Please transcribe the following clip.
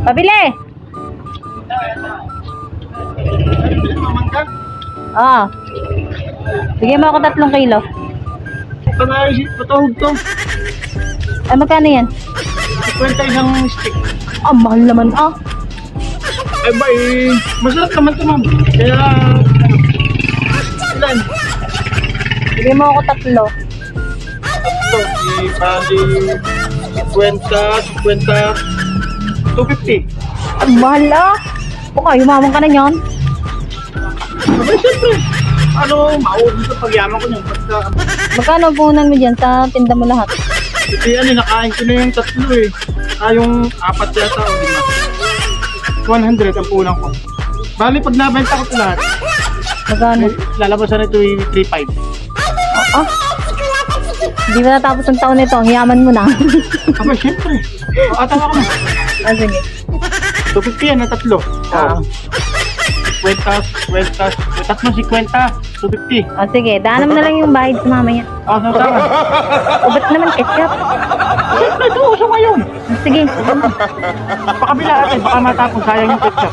Pabili! Oo. Bigyan mo ako 3 kilo. Patawag to. Ay, magkano yan? 50 isang stick. Ah, mahal naman. Ah, Ay ba masarap naman to, ma'am. Kaya, ilan? bigyan mo ako 3. Ito, bali 50, 50, 250. Ang mahal ah. Okay, yumaman ka na yan. Abay, siyempre. Mauwi sa pagyaman ko niyan. Pagka, Magkano ang puhunan mo dyan sa tinda mo lahat? kasi nakain ko na yung 3 eh. Yung 4 yata o 5. 100 ang pulang ko. Bali, pag nabenta ko ito lahat, Magkano? lalabasan ito yung 3.5. Ah, hindi ba natapos ang taon nito? Hiyaman mo na. Abay, siyempre. Atawa ko na. Ah, sige. 250 yan na 3. Ah. Kwentas, 50, 250. Ah, sige. Daanan mo na lang yung bahid sa mamaya. Sama. Ubat naman ketchup. Siyempre, ito uso ngayon. Ah, sige. Pakabila ate, baka matapos sayang yung ketchup.